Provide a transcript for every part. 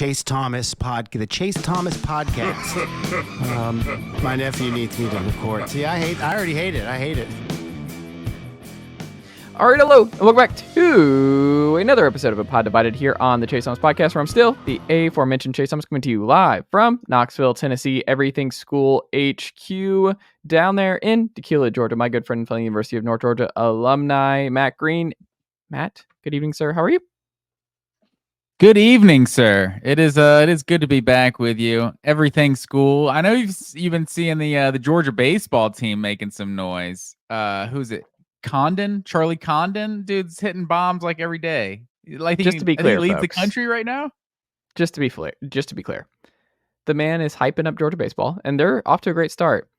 Chase Thomas podcast. My nephew needs me to record. See, I already hate it. I hate it. All right, hello, and welcome back to another episode of A Pod Divided here on the Chase Thomas podcast, where I'm still the aforementioned Chase Thomas, coming to you live from Knoxville, Tennessee, Everything School HQ, down there in Tequila, Georgia. My good friend from the University of North Georgia alumni, Matt Green. Matt, good evening, sir. How are you? Good evening, sir. It is good to be back with you. Everything School. I know you've been seeing the Georgia baseball team making some noise. Who's it? Charlie Condon, dude's hitting bombs like every day. Like, just to be clear, he leads folks, the country right now. Just to be clear, the man is hyping up Georgia baseball, and they're off to a great start.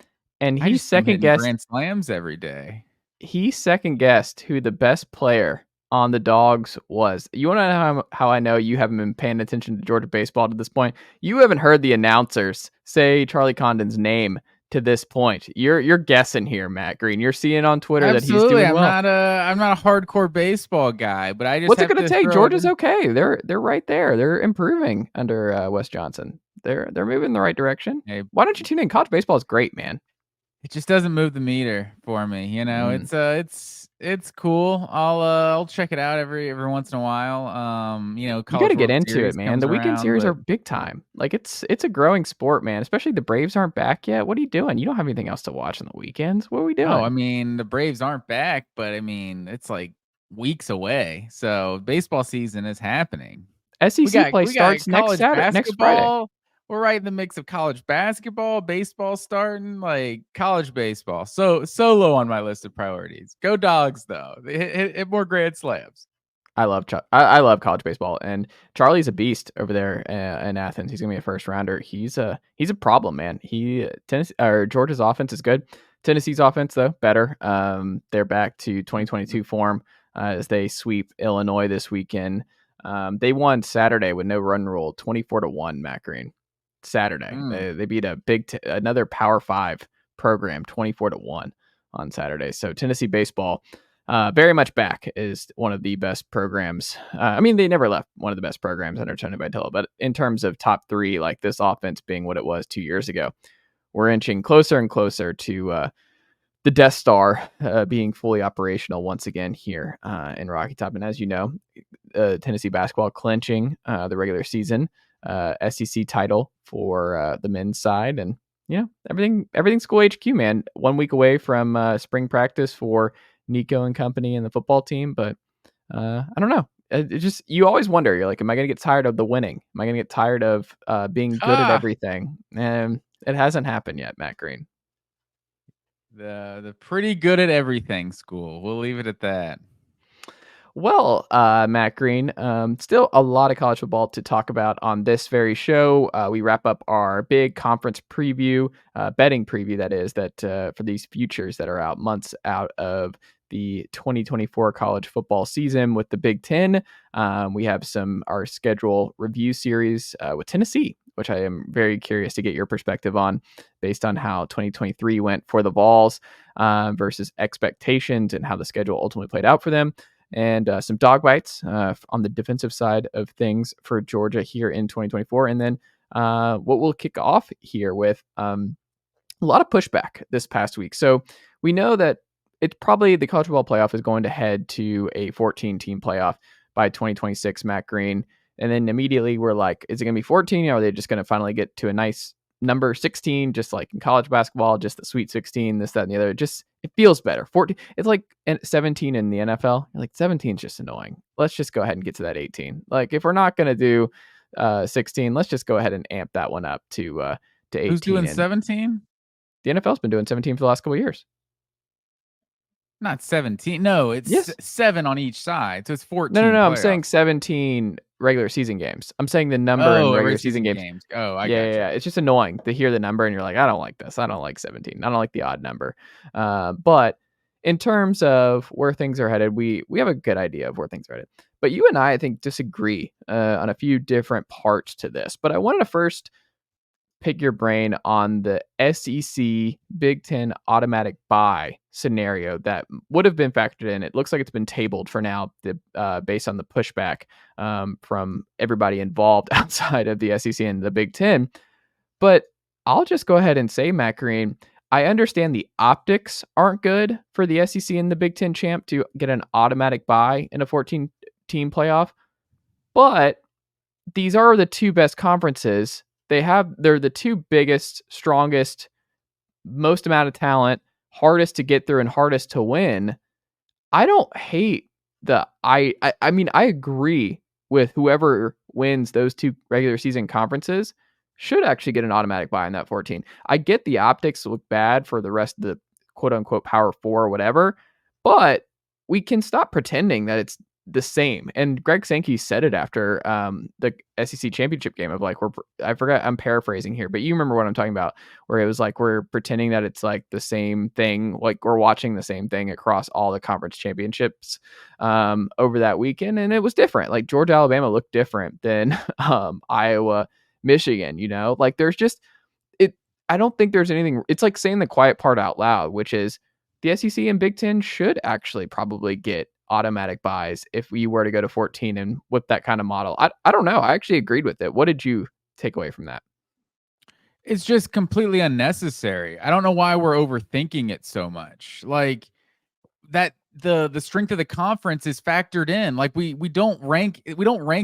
And he second guessed grand slams every day. He second guessed who the best player on the Dogs was. You want to know how I know you haven't been paying attention to Georgia baseball to this point? You haven't heard the announcers say Charlie Condon's name to this point. You're guessing here, Matt Green. You're seeing on Twitter Absolutely. that he's doing well. I'm not a hardcore baseball guy, but I just what's it going to take? Georgia's okay. They're right there. They're improving under Wes Johnson. They're moving in the right direction. Hey, why don't you tune in? College baseball is great, man. It just doesn't move the meter for me. You know, it's cool. I'll check it out every once in a while. You got to get into it, man. The weekend series are big time. Like it's a growing sport, man. Especially the Braves aren't back yet. What are you doing? You don't have anything else to watch on the weekends. What are we doing? Oh, I mean, the Braves aren't back, but I mean, it's like weeks away. So baseball season is happening. SEC play starts next Friday. We're right in the mix of college basketball, baseball starting, like college baseball. So low on my list of priorities. Go Dogs, though. Hit more grand slams. I love college baseball, and Charlie's a beast over there in Athens. He's gonna be a first rounder. He's a problem, man. Georgia's offense is good. Tennessee's offense, though, better. They're back to 2022 form as they sweep Illinois this weekend. They won Saturday with no run rule, 24-1. Matt Green. Saturday. They beat another Power 5 program 24-1 on Saturday. So Tennessee baseball very much back is one of the best programs. I mean, they never left one of the best programs under Tony Vitello, but in terms of top three, like this offense being what it was 2 years ago, we're inching closer and closer to the Death Star being fully operational once again here in Rocky Top. And as you know, Tennessee basketball clinching the regular season SEC title for the men's side, and everything School HQ, man. 1 week away from spring practice for Nico and company and the football team, but I don't know. It just, you always wonder. You're like, am I going to get tired of the winning? Am I going to get tired of being good at everything? And it hasn't happened yet, Matt Green. The pretty good at everything school. We'll leave it at that. Well, Matt Green, still a lot of college football to talk about on this very show. We wrap up our big conference preview, betting preview, that is, for these futures that are out months out of the 2024 college football season with the Big Ten. We have our schedule review series with Tennessee, which I am very curious to get your perspective on based on how 2023 went for the Vols versus expectations and how the schedule ultimately played out for them. And some dog bites on the defensive side of things for Georgia here in 2024. And then what we'll kick off here with a lot of pushback this past week. So we know that it's probably the college football playoff is going to head to a 14-team playoff by 2026, Matt Green. And then immediately we're like, is it going to be 14? Or are they just going to finally get to a nice number 16, just like in college basketball, just the Sweet 16, this, that, and the other? It feels better. 14, it's like 17 in the NFL. You're like, 17 is just annoying. Let's just go ahead and get to that 18. Like, if we're not going to do 16, let's just go ahead and amp that one up to 18. Who's doing 17? The NFL's been doing 17 for the last couple of years. Not 17. No, it's 7 on each side. So it's 14. No. I'm saying 17 regular season games. I'm saying the number in regular season games. Oh, I got you. Yeah. It's just annoying to hear the number and you're like, I don't like this. I don't like 17. I don't like the odd number. But in terms of where things are headed, we have a good idea of where things are headed. But you and I think, disagree on a few different parts to this. But I wanted to first pick your brain on the SEC Big Ten automatic bye scenario that would have been factored in. It looks like it's been tabled for now, based on the pushback from everybody involved outside of the SEC and the Big Ten. But I'll just go ahead and say, Matt Green, I understand the optics aren't good for the SEC and the Big Ten champ to get an automatic bye in a 14-team playoff, but these are the two best conferences. They're the two biggest, strongest, most amount of talent, hardest to get through and hardest to win. I don't hate I mean, I agree with whoever wins those two regular season conferences should actually get an automatic bye in that 14. I get the optics look bad for the rest of the quote unquote power four or whatever, but we can stop pretending that it's the same. And Greg Sankey said it after the SEC championship game of like, I forgot, I'm paraphrasing here, but you remember what I'm talking about, where it was like, we're pretending that it's like the same thing. Like we're watching the same thing across all the conference championships over that weekend. And it was different. Like Georgia, Alabama looked different than Iowa, Michigan, like there's just I don't think there's anything. It's like saying the quiet part out loud, which is the SEC and Big Ten should actually probably get automatic buys if we were to go to 14 and with that kind of model. I don't know. I actually agreed with it. What did you take away from that? It's just completely unnecessary. I don't know why we're overthinking it so much. Like that the strength of the conference is factored in. Like we don't rank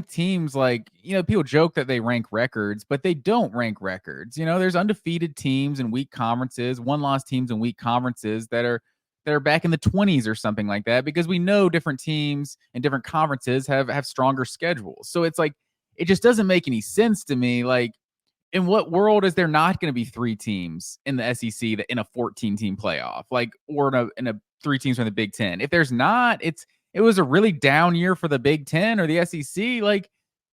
teams like, people joke that they rank records, but they don't rank records. There's undefeated teams and weak conferences, one-loss teams and weak conferences that are back in the 20s or something like that, because we know different teams and different conferences have stronger schedules. So it's like it just doesn't make any sense to me. Like, in what world is there not going to be 3 teams in the SEC that in a 14-team playoff, like, or in a 3 teams from the Big Ten? If there's not, it was a really down year for the Big Ten or the SEC. Like,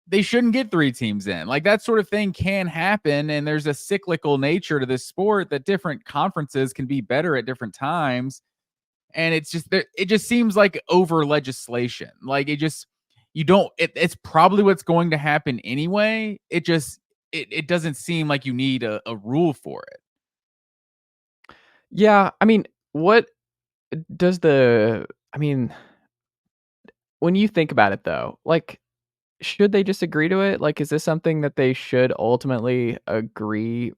they shouldn't get 3 teams in. Like, that sort of thing can happen, and there's a cyclical nature to this sport that different conferences can be better at different times. And it just seems like over legislation. Like, it's probably what's going to happen anyway. It doesn't seem like you need a rule for it. Yeah, I mean, what does when you think about it though, like, should they just agree to it? Like, is this something that they should ultimately agree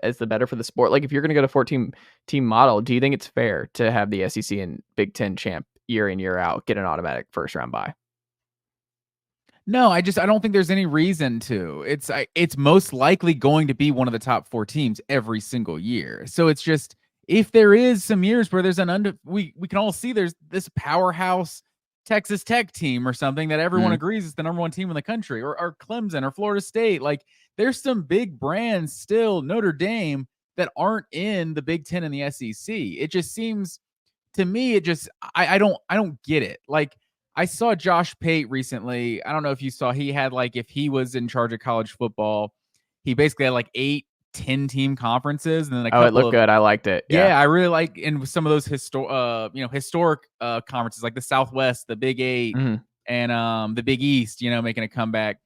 as the better for the sport? Like, if you're going to go to 14-team model, do you think it's fair to have the SEC and Big Ten champ year in, year out get an automatic first round bye? No, I don't think there's any reason to. It's most likely going to be one of the top 4 teams every single year. So it's just, if there is some years where there's we can all see there's this powerhouse Texas Tech team or something that everyone agrees is the number 1 team in the country, or Clemson or Florida State. Like, there's some big brands still, Notre Dame, that aren't in the Big Ten and the SEC. It just seems to me, I don't get it. Like, I saw Josh Pate recently. I don't know if you saw, he had, like, if he was in charge of college football, he basically had like 8 10-team conferences, and then a couple it looked good. I liked it. Yeah, I really like in some of those historic conferences like the Southwest, the Big 8, and the Big East, making a comeback.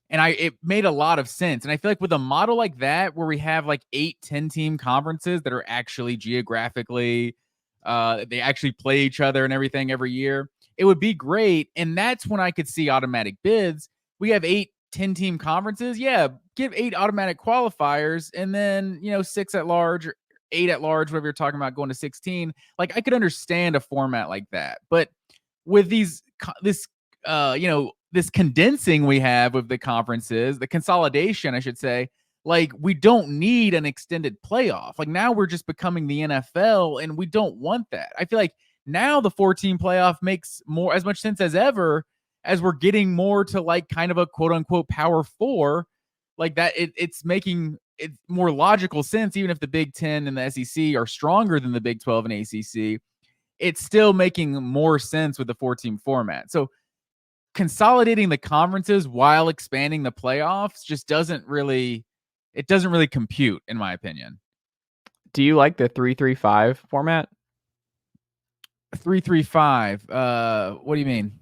And it made a lot of sense. And I feel like with a model like that, where we have like 8 10-team conferences that are actually geographically, they actually play each other and everything every year, it would be great. And that's when I could see automatic bids. We have 8 10-team conferences. Yeah, give 8 automatic qualifiers, and then 6 at large, or 8 at large, whatever you're talking about, going to 16. Like, I could understand a format like that. But with this condensing we have with the conferences, the consolidation, I should say, like, we don't need an extended playoff. Like, now we're just becoming the NFL, and we don't want that. I feel like now the 14 playoff makes as much sense as ever, as we're getting more to like kind of a quote unquote power 4, like that. It's making it more logical sense. Even if the Big Ten and the SEC are stronger than the Big 12 and ACC, it's still making more sense with the 14 format. So consolidating the conferences while expanding the playoffs just doesn't really compute, in my opinion. Do you like the 3-3-5 format? 3-3-5. What do you mean?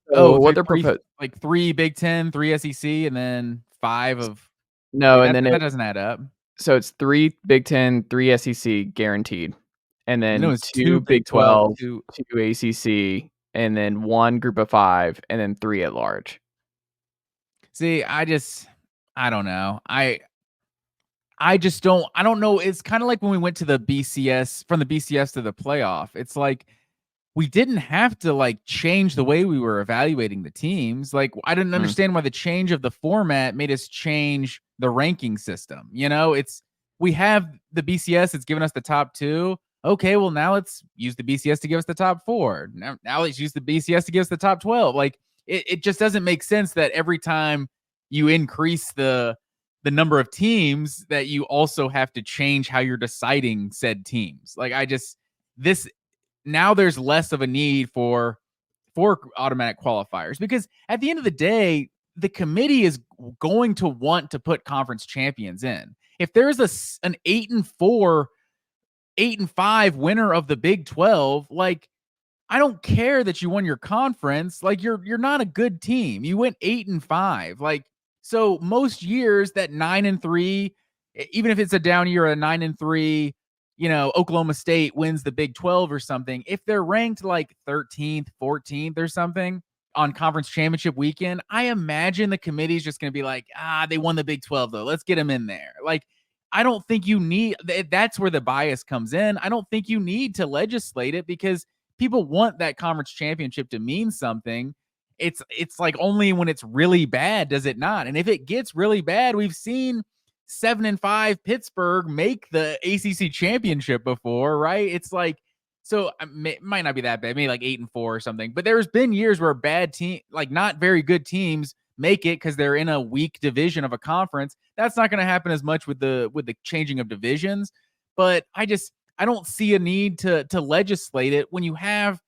What they're proposing, like 3 Big Ten, 3 SEC, and then 5 of. No, Like, and then that doesn't add up. So it's 3 Big Ten, 3 SEC guaranteed, and And it then was 2 two Big Big 12, 12, two. 2 ACC, and then 1 Group of 5, and then 3 at large. See, I don't know. I just don't. I don't know. It's kind of like when we went to the BCS, from the BCS to the playoff. It's like we didn't have to like change the way we were evaluating the teams. Like I didn't Mm. understand why the change of the format made us change the ranking system. It's we have the BCS, it's given us the top 2. Okay, well now let's use the BCS to give us the top 4. Now let's use the BCS to give us the top 12. Like it just doesn't make sense that every time you increase the number of teams that you also have to change how you're deciding said teams. Like this now there's less of a need for automatic qualifiers, because at the end of the day, the committee is going to want to put conference champions in. If there's an 8-4, 8-5 winner of the Big 12, like I don't care that you won your conference. Like you're not a good team. You went 8-5. Like so most years that 9-3, even if it's a down year, a 9-3, Oklahoma State wins the Big 12 or something. If they're ranked like 13th, 14th or something on conference championship weekend, I imagine the committee's just going to be like, they won the Big 12 though. Let's get them in there. Like I don't think you need. That's where the bias comes in. I don't think you need to legislate it, because people want that conference championship to mean something. It's like only when it's really bad does it not. And if it gets really bad, we've seen 7-5 Pittsburgh make the ACC championship before, right? It's like, so it might not be that bad, maybe like 8-4 or something. But there's been years where bad team, like not very good teams, make it because they're in a weak division of a conference. That's not going to happen as much with the changing of divisions. But I don't see a need to legislate it when you have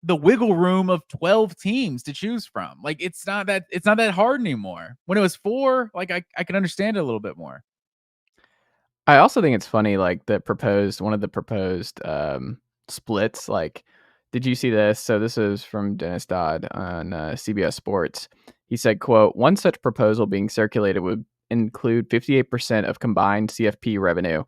the wiggle room of 12 teams to choose from. Like it's not that hard anymore. When it was 4, like I can understand it a little bit more. I also think it's funny, like one of the proposed splits. Like, did you see this? So this is from Dennis Dodd on CBS Sports. He said, "quote One such proposal being circulated would include 58% of combined CFP revenue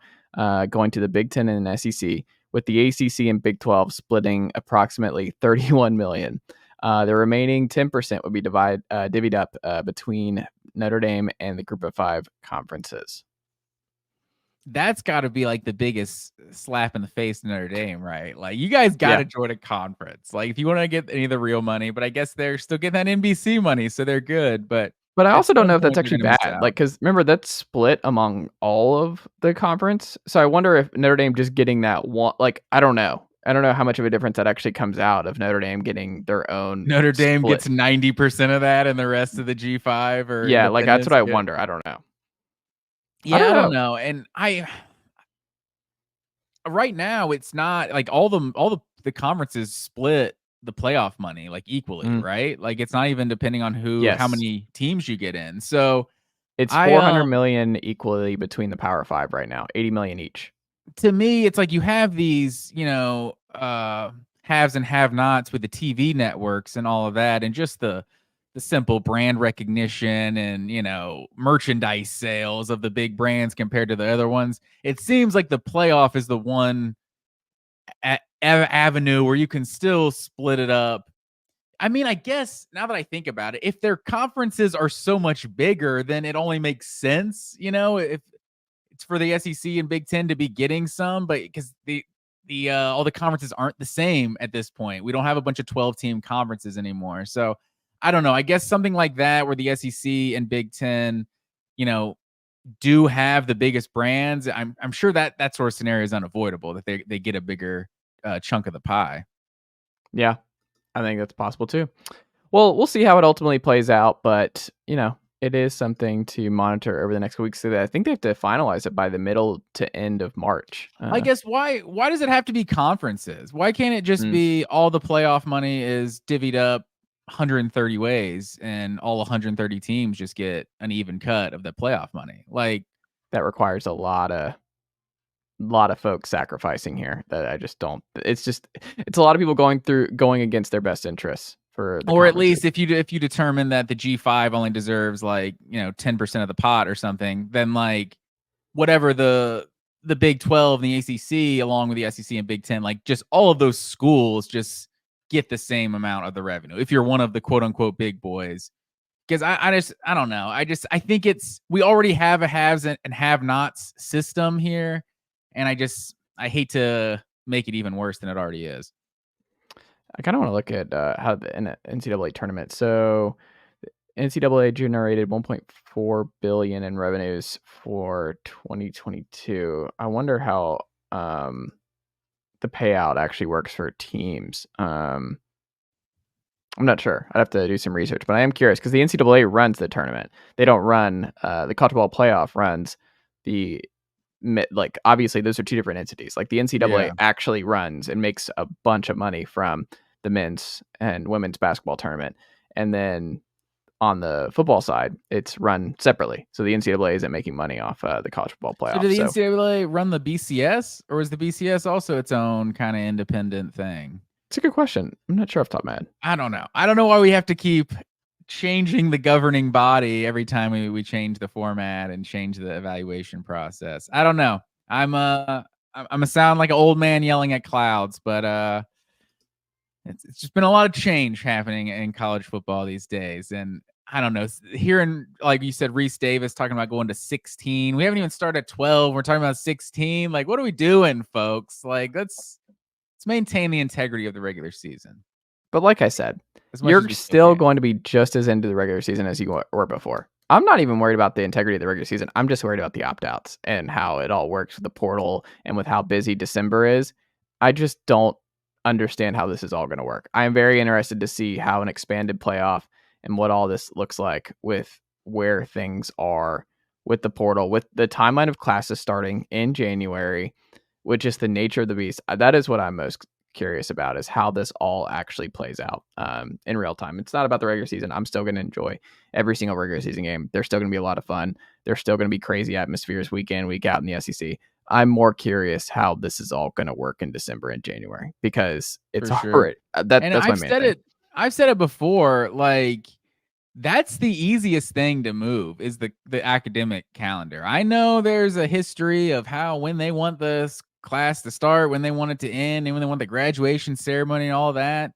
going to the Big Ten and SEC, with the ACC and Big 12 splitting approximately 31 million. The remaining 10% would be divvied up between Notre Dame and the Group of 5 conferences." That's got to be like the biggest slap in the face to Notre Dame, right? Like you guys got to join a conference. Like if you want to get any of the real money, but I guess they're still getting that NBC money, so they're good. But I also don't know if point, that's actually bad. Like, because remember that's split among all of the conference. So I wonder if Notre Dame just getting that one. Like I don't know how much of a difference that actually comes out of Notre Dame getting their own. Notre Dame split. gets 90% of that, and the rest of the G5 or like that's what I wonder. I don't know. Yeah, I don't know. And right now it's not like all the conferences split the playoff money like equally, right? Like it's not even depending on how many teams you get in. So it's 400 million equally between the Power 5 right now, 80 million each. To me, it's like you have these, haves and have-nots with the TV networks and all of that, and just the simple brand recognition and merchandise sales of the big brands compared to the other ones. It seems like the playoff is the one avenue where you can still split it up. I mean, I guess now that I think about it, if their conferences are so much bigger, then it only makes sense, if it's for the SEC and Big Ten to be getting some, but because all the conferences aren't the same at this point. We don't have a bunch of 12-team conferences anymore. So I don't know. I guess something like that where the SEC and Big Ten, do have the biggest brands. I'm sure that sort of scenario is unavoidable, that they get a bigger chunk of the pie. Yeah, I think that's possible too. Well, we'll see how it ultimately plays out, but it is something to monitor over the next week. So I think they have to finalize it by the middle to end of March. I guess why does it have to be conferences? Why can't it just be all the playoff money is divvied up 130 ways and all 130 teams just get an even cut of the playoff money? Like that requires a lot of folks sacrificing here that I just don't. It's a lot of people going against their best interests. Or at least if you determine that the G5 only deserves 10% of the pot or something, then whatever the Big 12 and the ACC, along with the SEC and Big 10, like just all of those schools just get the same amount of the revenue if you're one of the quote unquote big boys. Because I don't know. I think we already have a haves and have nots system here. And I hate to make it even worse than it already is. I kind of want to look at how the NCAA tournament. So NCAA generated 1.4 billion in revenues for 2022. I wonder how the payout actually works for teams. I'm not sure. I'd have to do some research, but I am curious because the NCAA runs the tournament. They don't run the college ball playoff runs the obviously those are two different entities. Like the NCAA actually runs and makes a bunch of money from the men's and women's basketball tournament, and then on the football side, it's run separately. So the NCAA isn't making money off the college football playoff. So did the NCAA run the BCS, or is the BCS also its own kind of independent thing? It's a good question. I'm not sure off the top of my head. I don't know. I don't know why we have to keep changing the governing body every time we change the format and change the evaluation process. I don't know. I'm a sound like an old man yelling at clouds, but it's just been a lot of change happening in college football these days. And I don't know, hearing, like you said, Reese Davis talking about going to 16. We haven't even started at 12. We're talking about 16. Like, what are we doing, folks? Like, let's maintain the integrity of the regular season. But like I said, you're still going to be just as into the regular season as you were before. I'm not even worried about the integrity of the regular season. I'm just worried about the opt-outs and how it all works with the portal and with how busy December is. I just don't understand how this is all going to work. I am very interested to see how an expanded playoff and what all this looks like with where things are with the portal, with the timeline of classes starting in January, with just the nature of the beast. That is what I'm most curious about, is how this all actually plays out in real time. It's not about the regular season. I'm still going to enjoy every single regular season game. They're still going to be a lot of fun. There's still going to be crazy atmospheres week in, week out in the SEC. I'm more curious how this is all going to work in December and January, because it's hard. That's my main thing. I've said it before, like, that's the easiest thing to move is the academic calendar. I know there's a history of when they want this class to start, when they want it to end, and when they want the graduation ceremony and all that.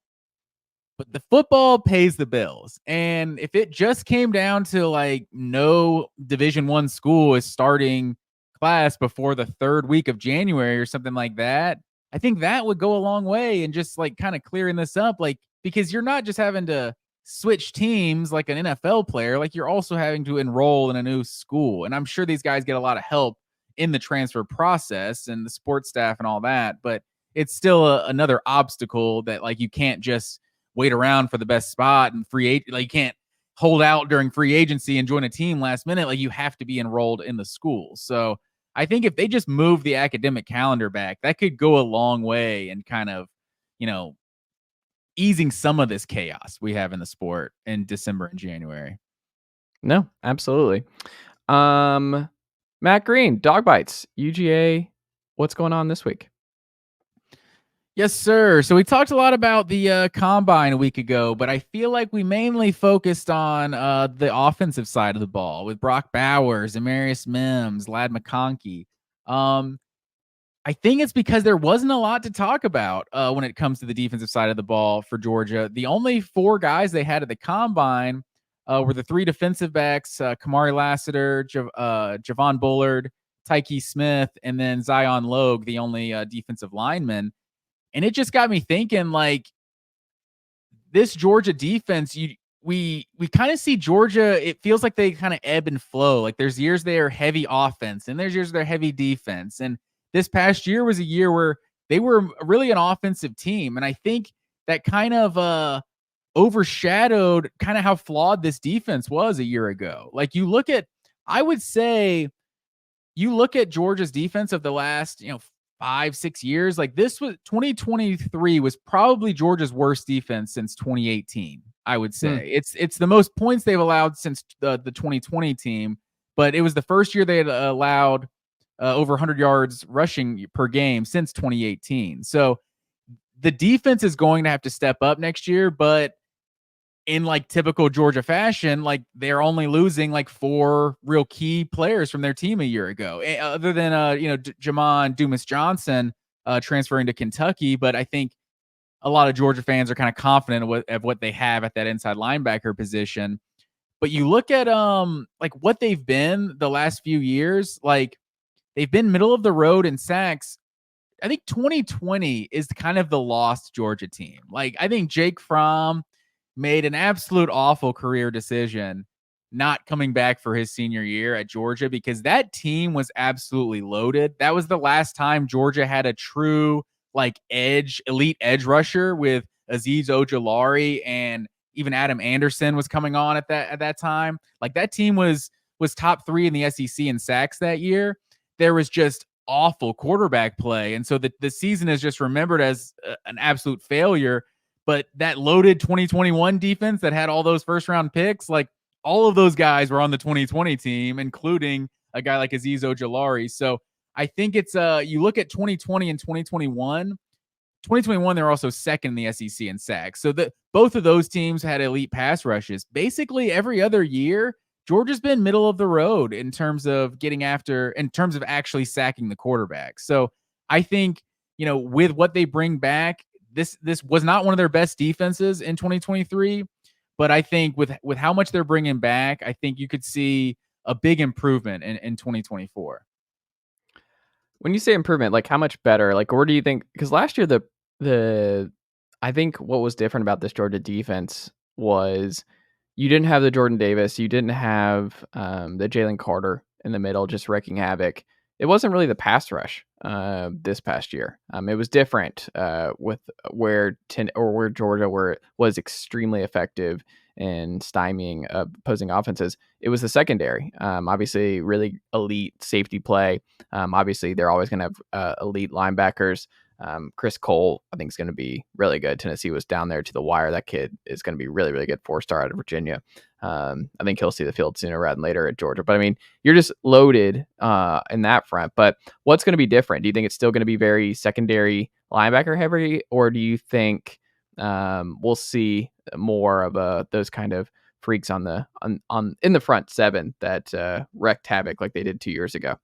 But the football pays the bills. And if it just came down to like no Division I school is starting class before the third week of January or something like that, I think that would go a long way in just like kind of clearing this up. Like, because you're not just having to switch teams like an NFL player, like you're also having to enroll in a new school. And I'm sure these guys get a lot of help in the transfer process and the sports staff and all that, but it's still another obstacle that like you can't just wait around for the best spot and like you can't hold out during free agency and join a team last minute. Like you have to be enrolled in the school. So I think if they just move the academic calendar back, that could go a long way in kind of, easing some of this chaos we have in the sport in December and January. No, absolutely. Matt Green, Dog Bites, UGA. What's going on this week? Yes, sir. So we talked a lot about the combine a week ago, but I feel like we mainly focused on the offensive side of the ball with Brock Bowers, Amarius Mims, Ladd McConkey. I think it's because there wasn't a lot to talk about when it comes to the defensive side of the ball for Georgia. The only four guys they had at the combine were the three defensive backs, Kamari Lassiter, Javon Bullard, Tyke Smith, and then Zion Logue, the only defensive lineman. And it just got me thinking, like, this Georgia defense, we kind of see Georgia, it feels like they kind of ebb and flow. Like there's years they are heavy offense and there's years they're heavy defense. And this past year was a year where they were really an offensive team. And I think that kind of overshadowed kind of how flawed this defense was a year ago. Like you look at Georgia's defense of the last, 5-6 years, like this was 2023 was probably Georgia's worst defense since 2018. I would say it's the most points they've allowed since the 2020 team, but it was the first year they had allowed over 100 yards rushing per game since 2018. So the defense is going to have to step up next year, but in like typical Georgia fashion, like they're only losing like 4 real key players from their team a year ago, other than Jamon Dumas Johnson transferring to Kentucky. But I think a lot of Georgia fans are kind of confident of what they have at that inside linebacker position. But you look at like what they've been the last few years, like they've been middle of the road in sacks. I think 2020 is kind of the lost Georgia team. Like, I think Jake Fromm made an absolute awful career decision not coming back for his senior year at Georgia, because that team was absolutely loaded. That was the last time Georgia had a true like elite edge rusher with Azeez Ojulari, and even Adam Anderson was coming on at that time. Like, that team was top 3 in the SEC in sacks that year. There was just awful quarterback play, and so the season is just remembered as an absolute failure. But that loaded 2021 defense that had all those first round picks, like all of those guys were on the 2020 team, including a guy like Azeez Ojulari. So I think it's you look at 2020 and 2021. 2021, they were also second in the SEC in sacks. So both of those teams had elite pass rushes. Basically every other year, Georgia's been middle of the road in terms of actually sacking the quarterback. So I think, with what they bring back, this was not one of their best defenses in 2023, but I think with how much they're bringing back, I think you could see a big improvement in 2024. When you say improvement, like how much better? Like, where do you think? Because last year I think what was different about this Georgia defense was you didn't have the Jordan Davis, you didn't have the Jalen Carter in the middle just wreaking havoc. It wasn't really the pass rush this past year. It was different with where Georgia was extremely effective in stymieing opposing offenses. It was the secondary. Obviously, really elite safety play. Obviously, they're always going to have elite linebackers. Chris Cole, I think, is going to be really good. Tennessee was down there to the wire. That kid is going to be really, really good 4-star out of Virginia. I think he'll see the field sooner rather than later at Georgia. But I mean, you're just loaded in that front. But what's going to be different? Do you think it's still going to be very secondary linebacker heavy, or do you think we'll see more of those kind of freaks in the front seven that wreaked havoc like they did 2 years ago?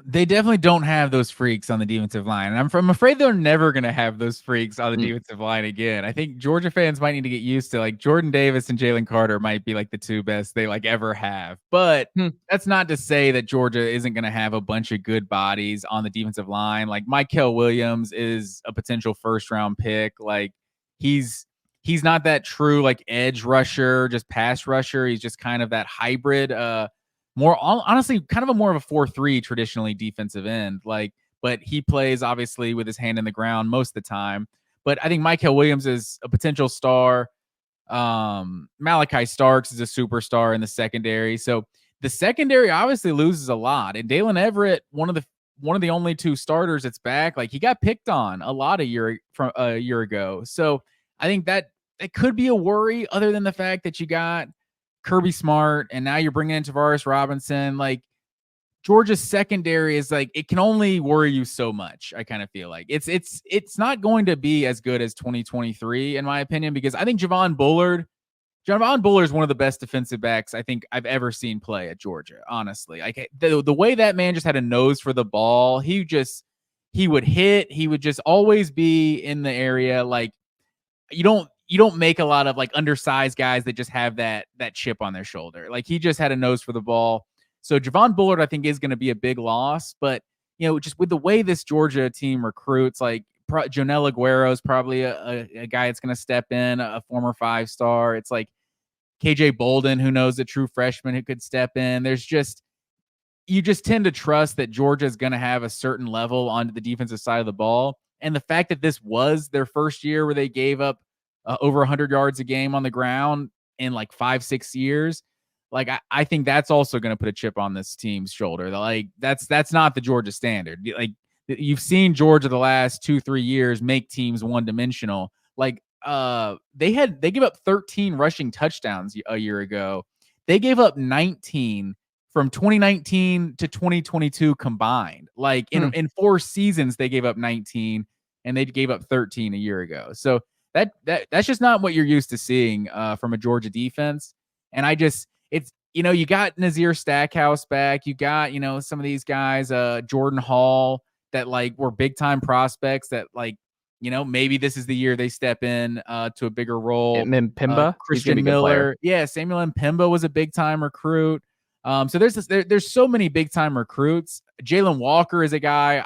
They definitely don't have those freaks on the defensive line. And I'm afraid they're never going to have those freaks on the defensive line again. I think Georgia fans might need to get used to, like, Jordan Davis and Jalen Carter might be like the 2 best they like ever have. But that's not to say that Georgia isn't going to have a bunch of good bodies on the defensive line. Like, Mykel Williams is a potential first-round pick. Like, he's not that true like edge rusher, just pass rusher. He's just kind of that hybrid more honestly, kind of more of a 4-3 traditionally defensive end, like, but he plays obviously with his hand in the ground most of the time. But I think Mykel Williams is a potential star. Malachi Starks is a superstar in the secondary. So the secondary obviously loses a lot. And Dalen Everett, one of the only 2 starters that's back, like, he got picked on a lot a year ago. So I think that it could be a worry, other than the fact that you got Kirby Smart, and now you're bringing in Tavares Robinson. Like, Georgia's secondary is like, it can only worry you so much. I kind of feel like it's not going to be as good as 2023, in my opinion, because I think Javon Bullard is one of the best defensive backs I think I've ever seen play at Georgia. Honestly, like, the way that man just had a nose for the ball, he would hit, he would just always be in the area. Like, you don't make a lot of like undersized guys that just have that chip on their shoulder. Like, he just had a nose for the ball. So Javon Bullard, I think, is going to be a big loss. But, just with the way this Georgia team recruits, like, Jonel Aguero is probably a guy that's going to step in, a former 5-star. It's like KJ Bolden, who knows, a true freshman who could step in. You just tend to trust that Georgia is going to have a certain level on the defensive side of the ball. And the fact that this was their first year where they gave up over 100 yards a game on the ground in like 5-6 years, like, I think that's also going to put a chip on this team's shoulder. Like, that's not the Georgia standard. Like, you've seen Georgia the last 2-3 years make teams one-dimensional. Like, they gave up 13 rushing touchdowns a year ago. They gave up 19 from 2019 to 2022 combined. Like, in 4 seasons, they gave up 19, and they gave up 13 a year ago. So that's just not what you're used to seeing from a Georgia defense. And you got Nazir Stackhouse back. You got, some of these guys, Jordan Hall, that like were big time prospects that like, maybe this is the year they step in to a bigger role. Pimba, Christian Miller. Yeah, Samuel Mpemba was a big time recruit. So there's so many big time recruits. Jalen Walker is a guy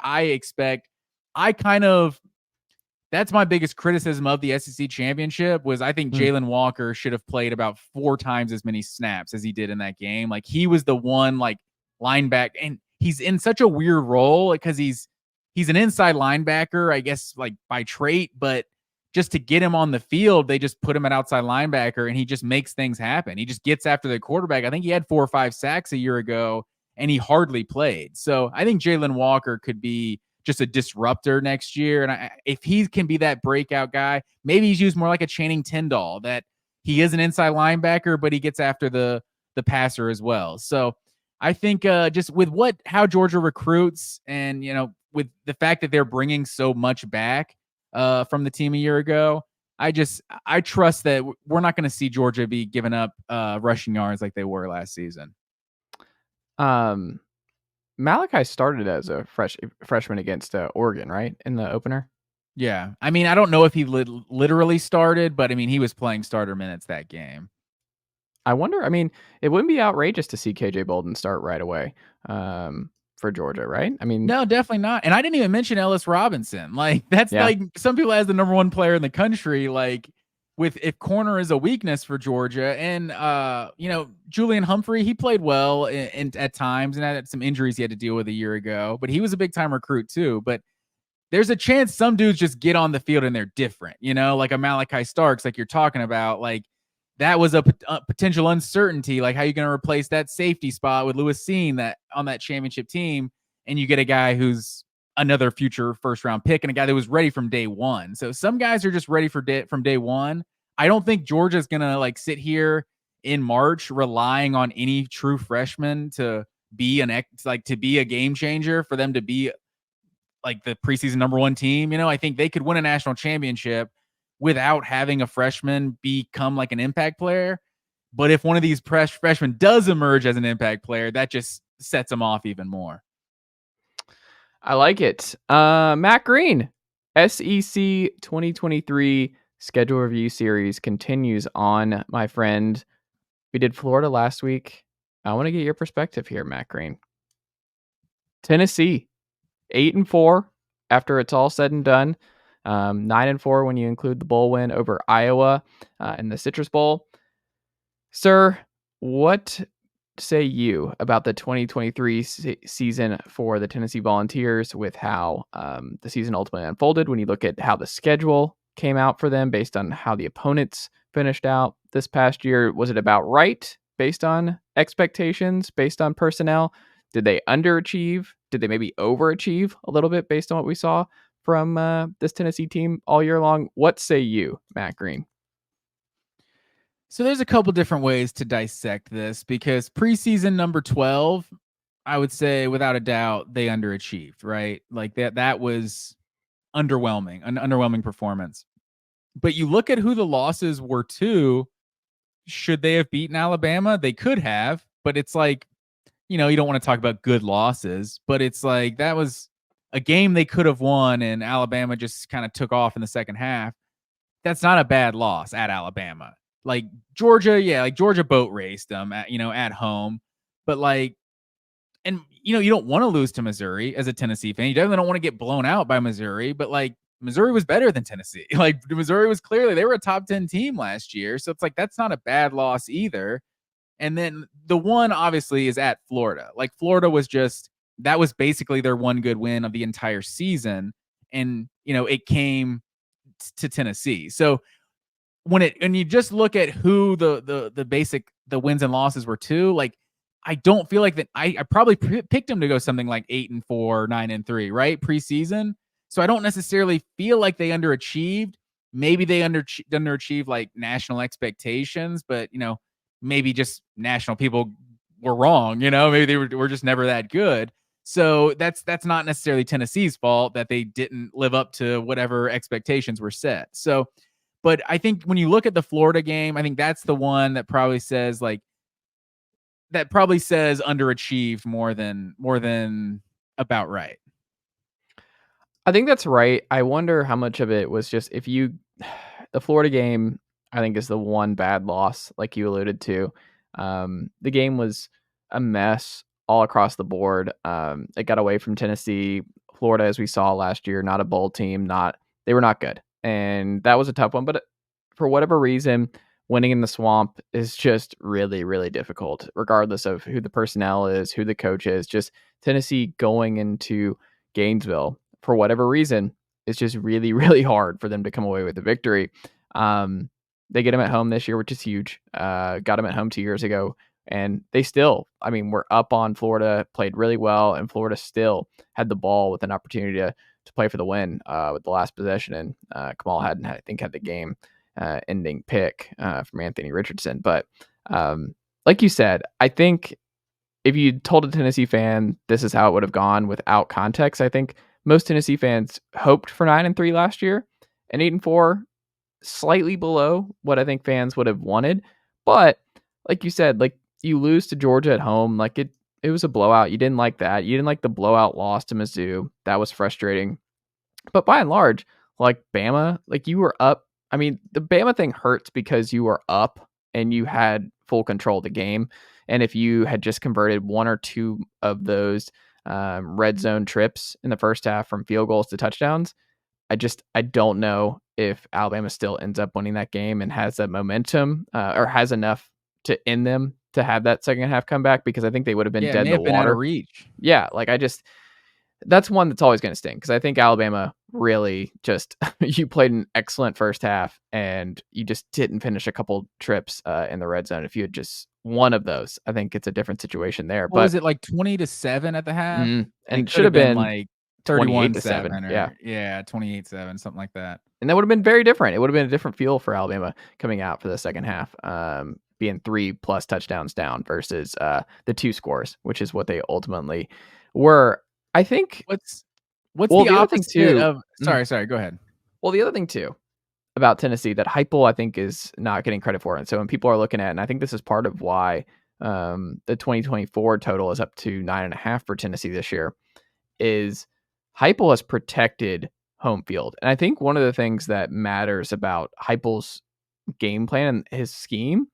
that's my biggest criticism of the SEC championship was I think Jalen Walker should have played about 4 times as many snaps as he did in that game. Like he was the one like linebacker, and he's in such a weird role because he's an inside linebacker, I guess, like by trait, but just to get him on the field, they just put him at outside linebacker and he just makes things happen. He just gets after the quarterback. I think he had 4 or 5 sacks a year ago and he hardly played. So I think Jalen Walker could be just a disruptor next year. And if he can be that breakout guy, maybe he's used more like a Channing Tindall, that he is an inside linebacker, but he gets after the passer as well. So I think just with how Georgia recruits and, with the fact that they're bringing so much back from the team a year ago, I trust that we're not going to see Georgia be giving up rushing yards like they were last season. Malachi started as a freshman against Oregon, right, in the opener? Yeah. I mean, I don't know if he literally started, but I mean, he was playing starter minutes that game. I wonder, it wouldn't be outrageous to see KJ Bolden start right away for Georgia, right? I mean, no, definitely not. And I didn't even mention Ellis Robinson. Like that's like some people as the number 1 player in the country, like if corner is a weakness for Georgia, and Julian Humphrey, he played well at times and had some injuries he had to deal with a year ago, but he was a big time recruit too. But there's a chance some dudes just get on the field and they're different, like a Malachi Starks, like you're talking about, like that was a potential uncertainty. Like how you going to replace that safety spot with Lewis Seen that on that championship team, and you get a guy who's another future first-round pick and a guy that was ready from day one. So some guys are just ready from day one. I don't think Georgia's going to like sit here in March relying on any true freshman to be a game changer for them to be like the preseason number 1 team. I think they could win a national championship without having a freshman become like an impact player. But if one of these freshmen does emerge as an impact player, that just sets them off even more. I like it. Matt Green, SEC 2023 schedule review series continues on, my friend. We did Florida last week. I want to get your perspective here, Matt Green. Tennessee, 8-4 after it's all said and done. 9-4 when you include the bowl win over Iowa in the Citrus Bowl. Sir, what say you about the 2023 season for the Tennessee Volunteers, with how the season ultimately unfolded when you look at how the schedule came out for them based on how the opponents finished out this past year? Was it about right based on expectations, based on personnel? Did they underachieve? Did they maybe overachieve a little bit based on what we saw from this Tennessee team all year long? What say you, Matt Green? So there's a couple different ways to dissect this, because preseason number 12, I would say without a doubt they underachieved, right? Like that was underwhelming, an underwhelming performance. But you look at who the losses were to. Should they have beaten Alabama? They could have, but it's like, you don't want to talk about good losses, but it's like that was a game they could have won and Alabama just kind of took off in the second half. That's not a bad loss at Alabama. Like Georgia, Georgia boat raced them at home, but you don't want to lose to Missouri as a Tennessee fan. You definitely don't want to get blown out by Missouri, but Missouri was better than Tennessee. Missouri was they were a top 10 team last year. So it's that's not a bad loss either. And then the one obviously is at Florida. Florida was that was basically their one good win of the entire season. And, it came to Tennessee. So when you just look at who the wins and losses were to, I don't feel like that. I probably picked them to go something like 8-4, 9-3, right? Preseason. So I don't necessarily feel like they underachieved. Maybe they underachieved national expectations, but maybe just national people were wrong. Maybe they were just never that good. So that's not necessarily Tennessee's fault that they didn't live up to whatever expectations were set. So, But I think when you look at the Florida game, I think that's the one that probably says underachieved more than about right. I think that's right. I wonder how much of it was just the Florida game, I think, is the one bad loss, like you alluded to. The game was a mess all across the board. It got away from Tennessee. Florida, as we saw last year, not a bowl team. They were not good, and that was a tough one. But for whatever reason, winning in the Swamp is just really, really difficult, regardless of who the personnel is, who the coach is. Just Tennessee going into Gainesville, for whatever reason, it's just really, really hard for them to come away with a victory. They get them at home this year, which is huge. Got them at home 2 years ago, and they still, were up on Florida, played really well, and Florida still had the ball with an opportunity to play for the win with the last possession. And Kamal had the game ending pick from Anthony Richardson. But like you said, I think if you told a Tennessee fan this is how it would have gone without context, I think most Tennessee fans hoped for 9-3 last year, and 8-4, slightly below what I think fans would have wanted. But like you said, like you lose to Georgia at home, like it was a blowout. You didn't like that. You didn't like the blowout loss to Mizzou. That was frustrating. But by and large, like Bama, like you were up. The Bama thing hurts because you were up and you had full control of the game. And if you had just converted one or two of those red zone trips in the first half from field goals to touchdowns, I don't know if Alabama still ends up winning that game and has that momentum or has enough to end them to have that second half comeback, because I think they would have been dead in the been out water. of reach. Yeah, that's one that's always going to sting, because I think Alabama really just you played an excellent first half and you just didn't finish a couple trips in the red zone. If you had just one of those, I think it's a different situation there. What was it, like 20-7 at the half? And it should have been like 28-7. 31-7 or 28-7, something like that. And that would have been very different. It would have been a different feel for Alabama coming out for the second half, being 3+ touchdowns down versus the 2 scores, which is what they ultimately were. I think what's the opposite too, of sorry, go ahead. Well, the other thing too about Tennessee that Heupel, I think, is not getting credit for. And so when people are looking at, and I think this is part of why the 2024 total is up to 9.5 for Tennessee this year, is Heupel has protected home field. And I think one of the things that matters about Heupel's game plan and his scheme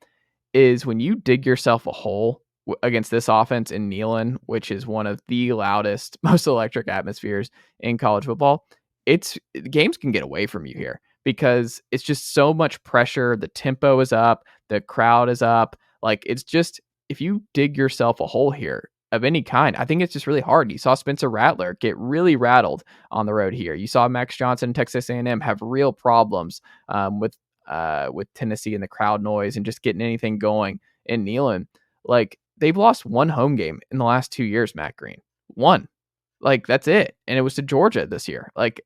is when you dig yourself a hole against this offense in Neyland, which is one of the loudest, most electric atmospheres in college football, games can get away from you here because it's just so much pressure. The tempo is up, the crowd is up. Like, it's just, if you dig yourself a hole here of any kind, I think it's just really hard. You saw Spencer Rattler get really rattled on the road here. You saw Max Johnson, Texas A&M, have real problems with Tennessee and the crowd noise and just getting anything going in Neyland. Like, they've lost one home game in the last 2 years, Matt Green. One. Like, that's it. And it was to Georgia this year. Like,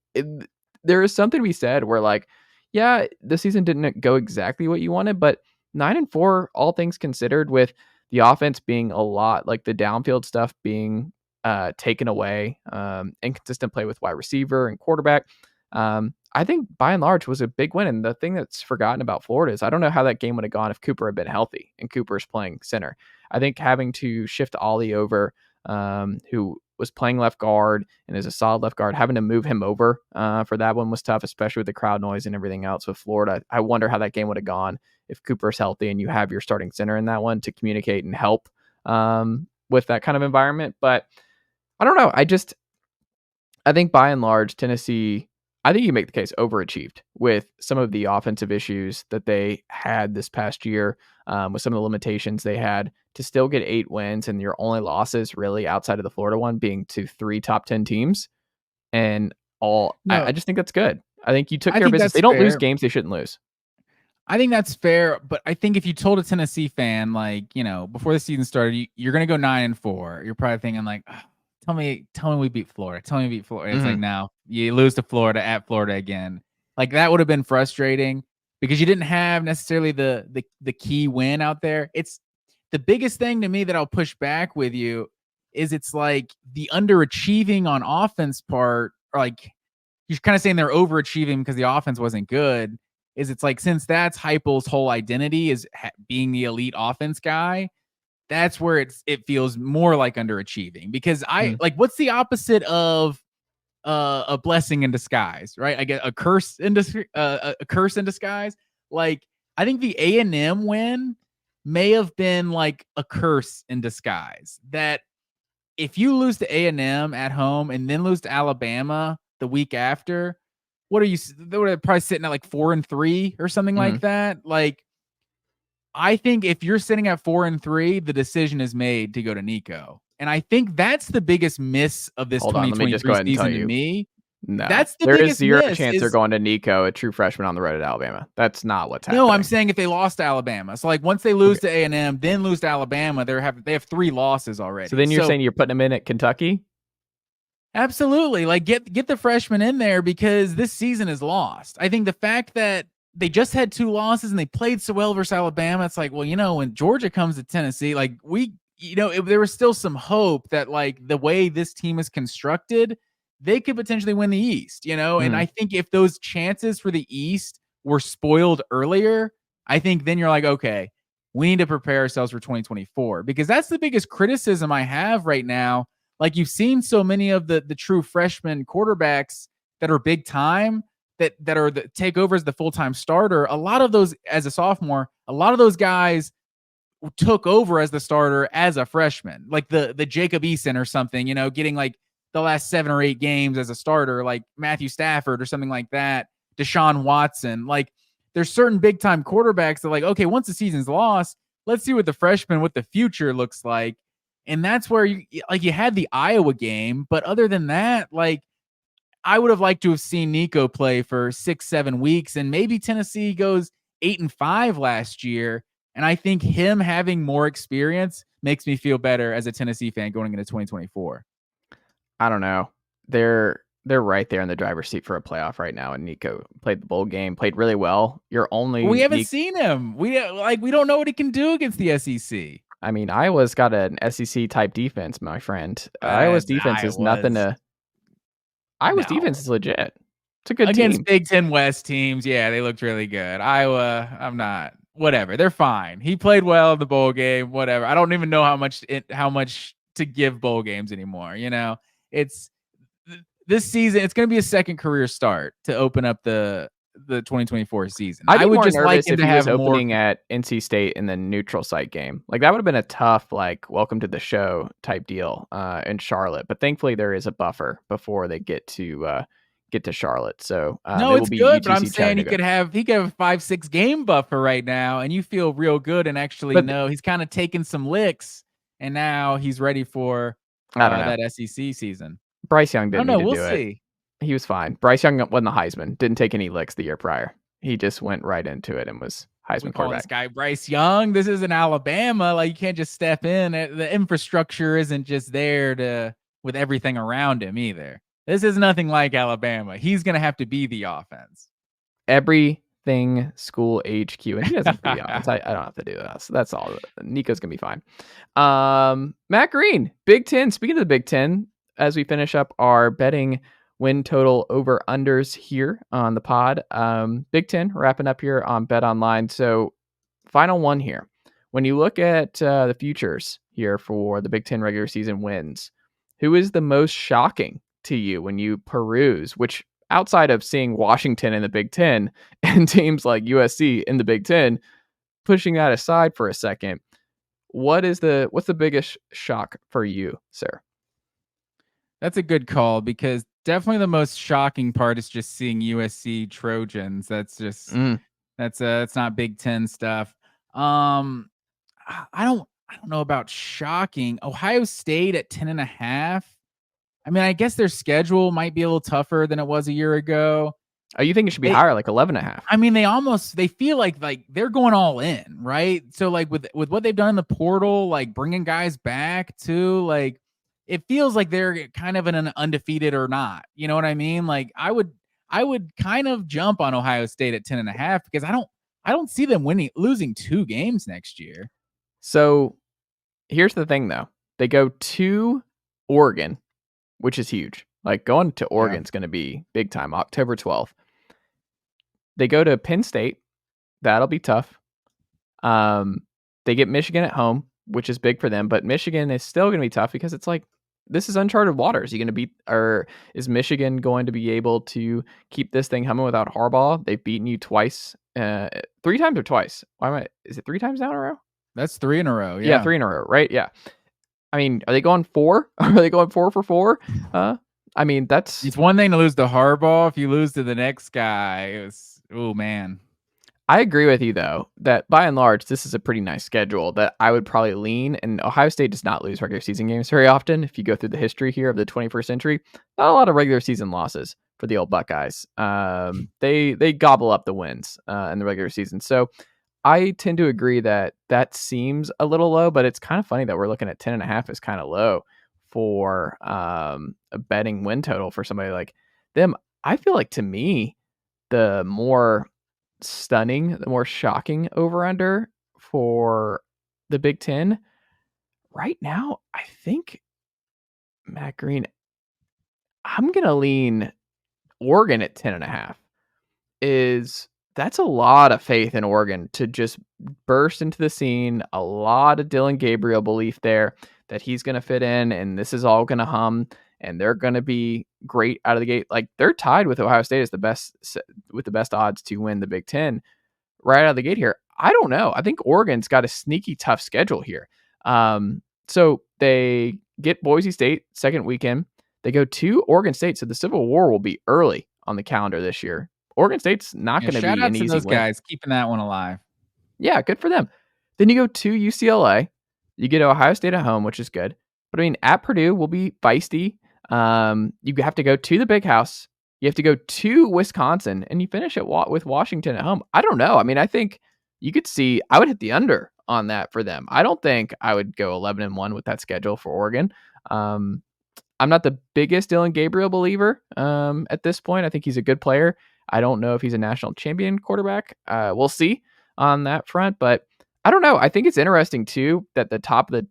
there is something to be said where, like, yeah, the season didn't go exactly what you wanted, but 9-4, all things considered, with the offense being a lot, like the downfield stuff being taken away, inconsistent play with wide receiver and quarterback. I think by and large was a big win. And the thing that's forgotten about Florida is I don't know how that game would have gone if Cooper had been healthy and Cooper's playing center. I think having to shift Ollie over, who was playing left guard and is a solid left guard, having to move him over for that one was tough, especially with the crowd noise and everything else with Florida. I wonder how that game would have gone if Cooper's healthy and you have your starting center in that one to communicate and help with that kind of environment. But I don't know. I think by and large, Tennessee, I think you make the case, overachieved with some of the offensive issues that they had this past year, with some of the limitations they had, to still get 8 wins and your only losses really outside of the Florida one being to 3 top 10 teams. And I just think that's good. I think you took care of business. They don't lose games they shouldn't lose. I think that's fair, but I think if you told a Tennessee fan, like, before the season started, you're going to go 9-4, you're probably thinking like, oh, tell me we beat Florida. Tell me we beat Florida. It's like, no, you lose to Florida at Florida again. Like, that would have been frustrating because you didn't have necessarily the key win out there. It's the biggest thing to me that I'll push back with you is it's like the underachieving on offense part, or like you're kind of saying they're overachieving because the offense wasn't good. is it's like, since that's Heupel's whole identity is being the elite offense guy, that's where it feels more like underachieving. Because like, what's the opposite of a blessing in disguise, right? I get a curse in a curse in disguise. Like, I think the A&M win may have been like a curse in disguise. That if you lose to A&M at home and then lose to Alabama the week after, what are you? They're probably sitting at like 4-3 or something like that. Like, I think if you're sitting at 4-3, the decision is made to go to Nico. And I think that's the biggest miss of this Hold on, let me just go 2023 ahead and tell season to you. me. No, That's the there is biggest zero miss. chance they're going to Nico, a true freshman on the road at Alabama. That's not what's happening. No, I'm saying if they lost to Alabama. So like, once they lose to A&M, then lose to Alabama, they have 3 losses already. So then you're saying you're putting them in at Kentucky? Absolutely. Like, get the freshman in there, because this season is lost. I think the fact that they just had 2 losses and they played so well versus Alabama, it's like, well, when Georgia comes to Tennessee, like, there was still some hope that, like, the way this team is constructed, they could potentially win the East, and I think if those chances for the East were spoiled earlier, I think then you're like, okay, we need to prepare ourselves for 2024, because that's the biggest criticism I have right now. Like, you've seen so many of the true freshman quarterbacks that are big time, that are take over as the full-time starter. A lot of those, as a sophomore, a lot of those guys took over as the starter as a freshman, like the Jacob Eason or something, getting like the last 7 or 8 games as a starter, like Matthew Stafford or something like that, Deshaun Watson. Like, there's certain big time quarterbacks that, like, okay, once the season's lost, let's see what the future looks like. And that's where you had the Iowa game, but other than that, like, I would have liked to have seen Nico play for 6-7 weeks, and maybe Tennessee goes 8-5 last year. And I think him having more experience makes me feel better as a Tennessee fan going into 2024. I don't know. They're right there in the driver's seat for a playoff right now. And Nico played the bowl game, played really well. We haven't seen him. We don't know what he can do against the SEC. I mean, Iowa's got an SEC type defense, my friend. Iowa's defense is nothing to. Iowa's defense is legit. It's a good against team. Big Ten West teams. Yeah, they looked really good. Iowa, I'm not. Whatever, they're fine. He played well in the bowl game. Whatever. I don't even know how much to give bowl games anymore. It's this season. It's going to be a second career start to open up the 2024 season. I would more just nervous like if he was opening at NC State in the neutral site game. Like, that would have been a tough, like, welcome to the show type deal in Charlotte. But thankfully, there is a buffer before they get to Charlotte. So no, it's good. But I'm saying he could have a 5-6 game buffer right now, and you feel real good and actually know he's kind of taken some licks, and now he's ready for that SEC season. Bryce Young didn't need to we'll do see. it. He was fine. Bryce Young won the Heisman. Didn't take any licks the year prior. He just went right into it and was Heisman quarterback. This guy Bryce Young. This isn't Alabama. Like, you can't just step in. The infrastructure isn't just there with everything around him either. This is nothing like Alabama. He's going to have to be the offense. Everything school HQ. And he doesn't be the offense. I don't have to do that. So that's all. Nico's going to be fine. Matt Green, Big Ten. Speaking of the Big Ten, as we finish up our betting win total over unders here on the pod, Big Ten wrapping up here on Bet Online. So final one here. When you look at the futures here for the Big Ten regular season wins, who is the most shocking to you when you peruse, which outside of seeing Washington in the Big Ten and teams like USC in the Big Ten, pushing that aside for a second, what's the biggest shock for you, sir? That's a good call, because definitely the most shocking part is just seeing USC Trojans. That's just that's not Big Ten stuff. I don't know about shocking. Ohio State at 10.5. I mean, I guess their schedule might be a little tougher than it was a year ago. Oh, you think it should be higher, like 11.5? I mean, they feel like they're going all in, right? So like with what they've done in the portal, like bringing guys back too, like it feels like they're kind of in an undefeated or not. You know what I mean? Like I would kind of jump on Ohio State at 10.5, because I don't see them losing 2 games next year. So here's the thing though. They go to Oregon, which is huge. Like, going to Oregon's going to be big time, October 12th. They go to Penn State. That'll be tough. They get Michigan at home, which is big for them, but Michigan is still going to be tough because it's like, this is uncharted waters. Are you going to beat, or is Michigan going to be able to keep this thing humming without Harbaugh? They've beaten you twice, 3 times or twice. Is it 3 times now in a row? That's 3 in a row. Yeah, 3 in a row, right? Yeah. I mean, are they going 4? Are they going 4 for 4? I mean, it's one thing to lose to Harbaugh. If you lose to the next guy, oh man. I agree with you, though, that by and large, this is a pretty nice schedule that I would probably lean. And Ohio State does not lose regular season games very often. If you go through the history here of the 21st century, not a lot of regular season losses for the old Buckeyes. They gobble up the wins in the regular season. So I tend to agree that seems a little low, but it's kind of funny that we're looking at 10.5 is kind of low for a betting win total for somebody like them. I feel like, to me, the more stunning, the more shocking over-under for the Big Ten right now, I think, Matt Green, I'm going to lean Oregon at 10.5. That's a lot of faith in Oregon to just burst into the scene. A lot of Dylan Gabriel belief there that he's going to fit in and this is all going to hum and they're going to be great out of the gate. Like, they're tied with Ohio State as with the best odds to win the Big Ten right out of the gate here. I don't know. I think Oregon's got a sneaky tough schedule here. So they get Boise State second weekend. They go to Oregon State. So the Civil War will be early on the calendar this year. Oregon State's not going to be an easy win. Shout out to those guys keeping that one alive. Yeah, good for them. Then you go to UCLA. You get Ohio State at home, which is good. But I mean, at Purdue will be feisty. You have to go to the Big House. You have to go to Wisconsin, and you finish it with Washington at home. I don't know. I mean, I think you could see. I would hit the under on that for them. I don't think I would go 11-1 with that schedule for Oregon. I'm not the biggest Dylan Gabriel believer at this point. I think he's a good player. I don't know if he's a national champion quarterback. We'll see on that front, but I don't know. I think it's interesting too that the top of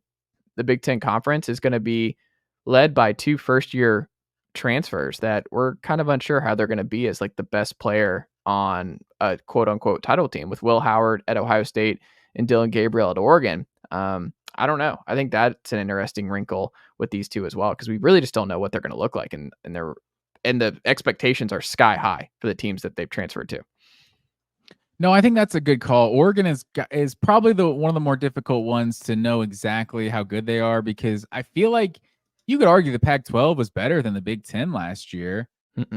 the Big Ten Conference is going to be led by 2 first-year transfers that we're kind of unsure how they're going to be as like the best player on a quote-unquote title team, with Will Howard at Ohio State and Dylan Gabriel at Oregon. I don't know. I think that's an interesting wrinkle with these two as well, because we really just don't know what they're going to look like, and the expectations are sky high for the teams that they've transferred to. No, I think that's a good call. Oregon is probably one of the more difficult ones to know exactly how good they are, because I feel like you could argue the Pac-12 was better than the Big Ten last year.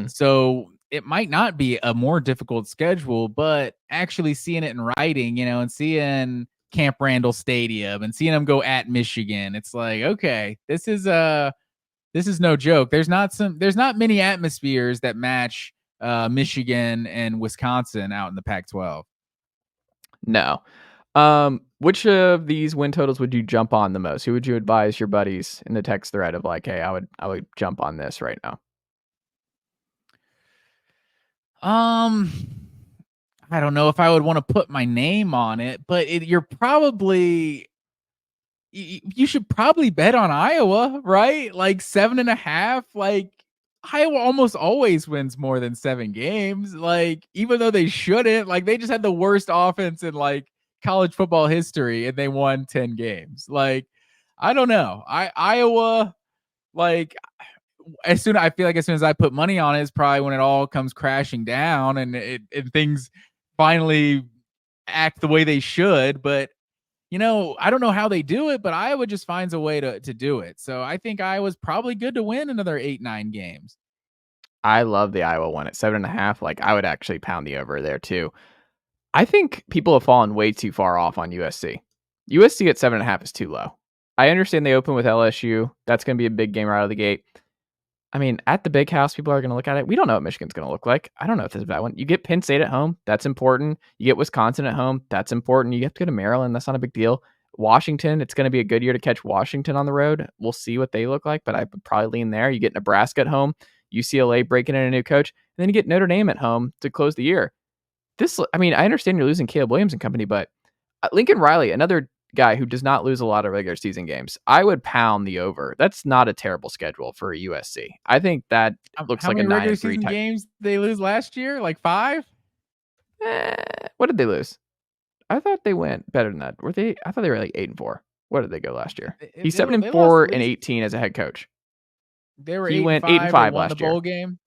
So it might not be a more difficult schedule, but actually seeing it in writing, and seeing Camp Randall Stadium and seeing them go at Michigan, it's like, okay, this is no joke. There's not many atmospheres that match Michigan and Wisconsin out in the Pac-12. No. Which of these win totals would you jump on the most? Who would you advise your buddies in the text thread of like, hey, I would jump on this right now? I don't know if I would want to put my name on it, but you should probably bet on Iowa, right? Like 7.5. Like, Iowa almost always wins more than 7 games. Like, even though they shouldn't, like, they just had the worst offense in like college football history and they won 10 games. Like, I don't know. Iowa, like, as soon as I put money on it is probably when it all comes crashing down and things finally act the way they should. But I don't know how they do it, but Iowa just finds a way to do it. So I think Iowa's probably good to win another 8-9 games. I love the Iowa one at 7.5. Like, I would actually pound the over there too. I think people have fallen way too far off on USC. USC at 7.5 is too low. I understand they open with LSU. That's going to be a big game right out of the gate. I mean, at the Big House, people are going to look at it. We don't know what Michigan's going to look like. I don't know if this is a bad one. You get Penn State at home. That's important. You get Wisconsin at home. That's important. You have to go to Maryland. That's not a big deal. Washington, it's going to be a good year to catch Washington on the road. We'll see what they look like, but I would probably lean there. You get Nebraska at home. UCLA breaking in a new coach. And then you get Notre Dame at home to close the year. I understand you're losing Caleb Williams and company, but Lincoln Riley, another guy who does not lose a lot of regular season games, I would pound the over. That's not a terrible schedule for USC. I think that looks like a 9-3 type games they lose last year, like 5. What did they lose? I thought they went better than that. Were they? I thought they were like 8-4. What did they go last year? He's They 7-4 lost at and least. 18 as a head coach. They were He 8 and went 8 and 5. They 5 won the last year. bowl game.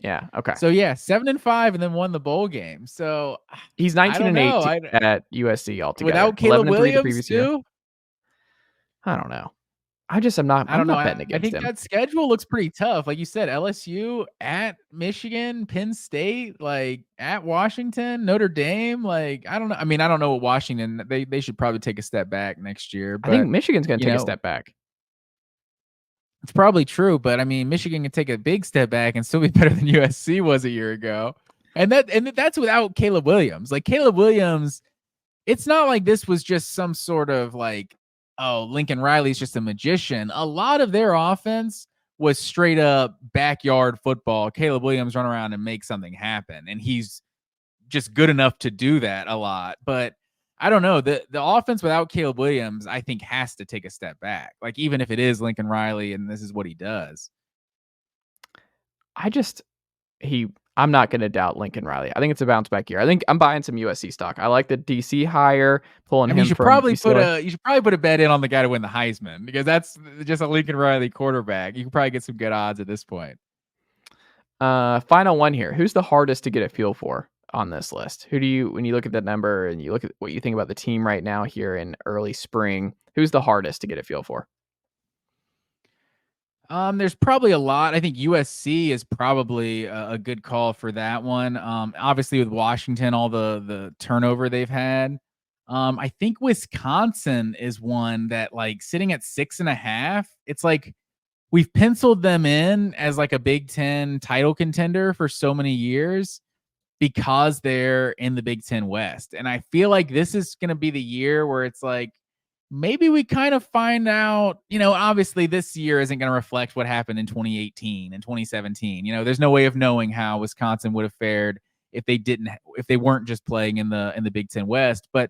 Yeah. Okay. So yeah, 7-5 and then won the bowl game. So He's I 19 don't and know. 8 at USC altogether. Without 11 Caleb and 3 the Williams previous year. too. I don't know. I'm not betting I against think him. that schedule looks pretty tough. Like you said, LSU at Michigan, Penn State, like at Washington, Notre Dame. Like I don't know. I mean, I don't know what Washington. They should probably take a step back next year. I think But Michigan's going to you take a know, step back. it's probably true. But I mean, Michigan can take a big step back and still be better than USC was a year ago. And that's without Caleb Williams. Like Caleb Williams, it's not like this was just some sort of like, oh, Lincoln Riley's just a magician. A lot of their offense was straight up backyard football. Caleb Williams run around and make something happen. And he's just good enough to do that a lot. But I don't know. The offense without Caleb Williams, I think, has to take a step back. Like, even if it is Lincoln Riley and this is what he does. I'm not going to doubt Lincoln Riley. I think it's a bounce back year. I think I'm buying some USC stock. I like the DC hire, pulling I mean, him from UCLA. you should probably put a bet in on the guy to win the Heisman because that's just a Lincoln Riley quarterback. You can probably get some good odds at this point. Final one here. Who's the hardest to get a feel for on this list? Who do you, when you look at that number and you look at what you think about the team right now here in early spring, who's the hardest to get a feel for? There's probably a lot. I think USC is probably a good call for that one. Obviously with Washington, all the turnover they've had. I think Wisconsin is one that, like, sitting at 6.5. It's like we've penciled them in as like a Big Ten title contender for so many years because they're in the Big Ten West, and I feel like this is going to be the year where it's like, maybe we kind of find out, obviously this year isn't going to reflect what happened in 2018 and 2017. There's no way of knowing how Wisconsin would have fared if they weren't just playing in the Big Ten West. But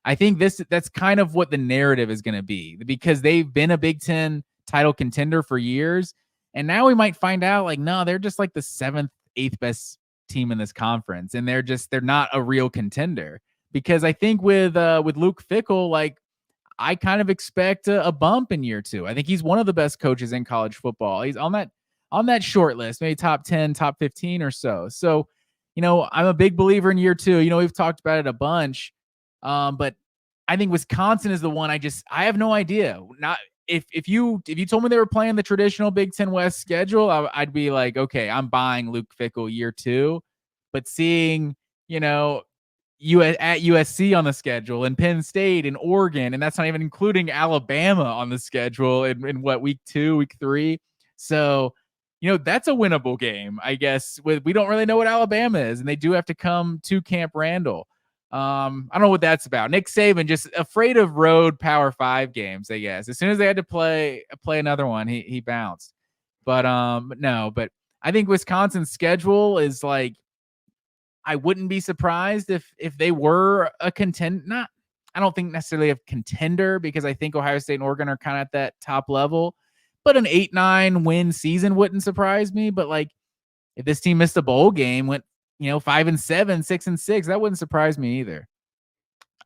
I think that's kind of what the narrative is going to be, because they've been a Big Ten title contender for years. And now we might find out, like, no, they're just like the 7th, 8th best team in this conference. And they're not a real contender, because I think with Luke Fickell, like, I kind of expect a bump in year 2. I think he's one of the best coaches in college football. He's on that short list, maybe top 10, top 15 or so. So, I'm a big believer in year 2. We've talked about it a bunch. But I think Wisconsin is the one. I have no idea. Not if you told me they were playing the traditional Big Ten West schedule, I'd be like, okay, I'm buying Luke Fickell year 2. But seeing, at USC on the schedule, and Penn State and Oregon, and that's not even including Alabama on the schedule in week 2, week 3. So, that's a winnable game, I guess. We don't really know what Alabama is, and they do have to come to Camp Randall. I don't know what that's about. Nick Saban just afraid of road Power 5 games, I guess. As soon as they had to play another one, he bounced. But no, but I think Wisconsin's schedule is like, I wouldn't be surprised if they were a contender. I don't think necessarily a contender, because I think Ohio State and Oregon are kind of at that top level. But an 8-9 win season wouldn't surprise me. But like, if this team missed a bowl game, went 5-7, 6-6, that wouldn't surprise me either.